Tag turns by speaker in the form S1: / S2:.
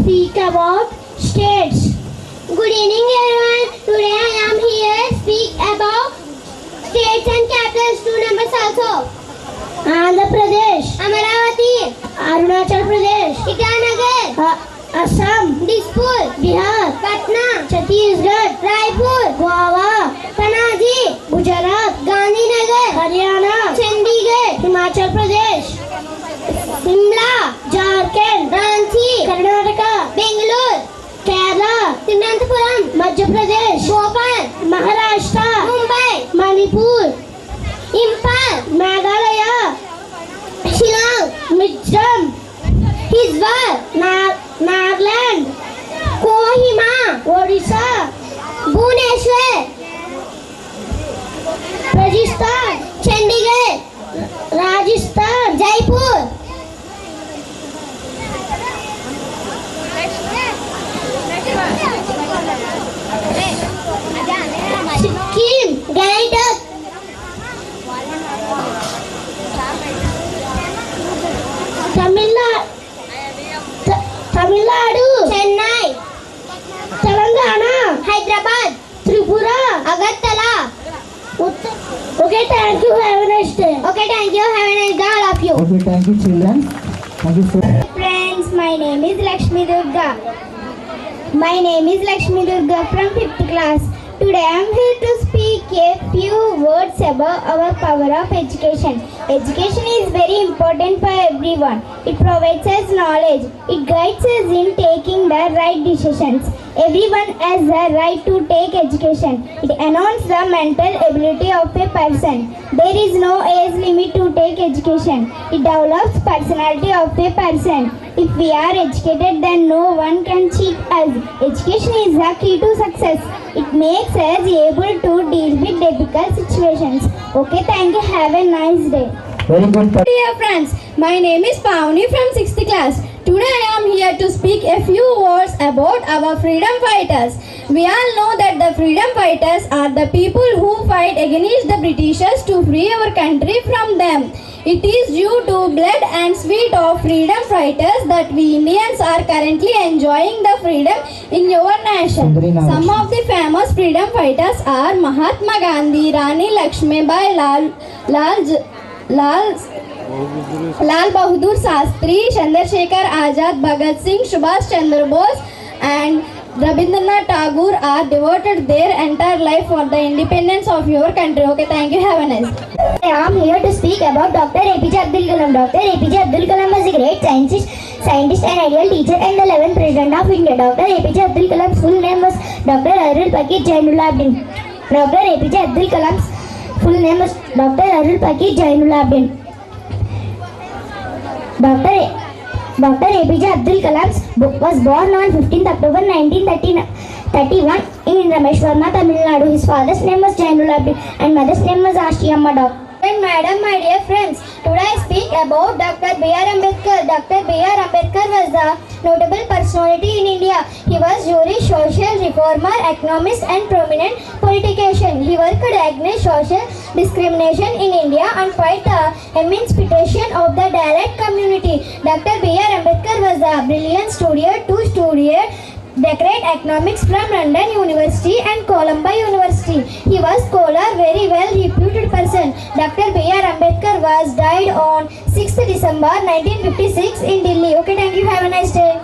S1: speak about states.
S2: Good evening everyone. Today I am here to speak about states and capitals. Two numbers also.
S1: Andhra Pradesh,
S2: Amaravati,
S1: Arunachal Pradesh,
S2: Itanagar,
S1: Assam,
S2: Dispur,
S1: Bihar,
S2: Patna,
S1: Chhattisgarh,
S2: Raipur,
S1: Goa,
S2: Panaji,
S1: Gujarat,
S2: Gandhinagar,
S1: Haryana,
S2: Chandigarh,
S1: Himachal Pradesh,
S2: Simla,
S1: Jharkhand,
S2: Ranchi,
S1: Karnataka,
S2: Bangalore,
S1: Kerala,
S2: Tirunelveli,
S1: Madhya Pradesh,
S2: Bhopal,
S1: Maharashtra,
S2: Mumbai,
S1: Manipur,
S2: Imphal,
S1: Meghalaya,
S2: Shillong,
S1: Mizoram,
S2: Hiswar,
S1: Nagaland,
S2: Kohima,
S1: Odisha,
S2: Bhubaneswar,
S1: Rajasthan,
S2: Chandigarh,
S1: Rajasthan,
S2: Jaipur, Sikkim, Gallatak,
S1: Tamil Nadu,
S2: Chennai,
S1: Telangana,
S2: Hyderabad,
S1: Tripura,
S2: Agartala.
S1: Okay, thank you. Have a nice day.
S2: Okay, thank you. Have a nice day, all of you.
S3: Okay, thank you, children. Thank you so much.
S2: Friends, my name is Lakshmi Durga. My name is Lakshmi Durga from 5th class. Today I am here to speak a few words about our power of education. Education is very important for everyone. It provides us knowledge. It guides us in taking the right decisions. Everyone has the right to take education. It enhances the mental ability of a person. There is no age limit to take education. It develops personality of a person. If we are educated, then no one can cheat us. Education is the key to success. It makes us able to deal with difficult situations. Okay, thank you. Have a nice day.
S3: Very good.
S4: Dear friends, my name is Pavani from 6th class. Today I am here to speak a few words about our freedom fighters. We all know that the freedom fighters are the people who fight against the Britishers to free our country from them. It is due to blood and sweat of freedom fighters that we Indians are currently enjoying the freedom in our nation. Some of the famous freedom fighters are Mahatma Gandhi, Rani Lakshmibai, Lal Bahadur Shastri, Chandrasekhar Azad, Bhagat Singh, Subhash Chandra Bose and Rabindranath Tagore are devoted their entire life for the independence of your country. Okay, thank you. Have a nice day.
S2: I am here to speak about Dr. APJ Abdul Kalam. Dr. APJ Abdul Kalam was a great scientist and ideal teacher and the 11th President of India. Dr. APJ Abdul Kalam's full name was Dr. Arul Pakir Jainullah Abdin. Dr. APJ Abdul Kalam's full name was Dr. Arul Pakir Jainullah Abdin. Dr. APJ Abdul Kalam was born on 15th October 1931 in Rameshwaram, Tamil Nadu. His father's name was Jainullah Abdin and mother's name was Ashiyamma. And madam, my dear friends, today I speak about Dr. B.R. Ambedkar. Dr. B.R. Ambedkar was the notable personality in India. He was jurist, social reformer, economist and prominent politician. He worked against social discrimination in India and fight the emancipation of the Dalit community. Dr. B.R. Ambedkar was a brilliant student to study decorate economics from London University and Columbia University. He was scholar, very well reputed person. Dr. B.R. Ambedkar was died on 6th December 1956 in Delhi. Okay, thank you. Have a nice day.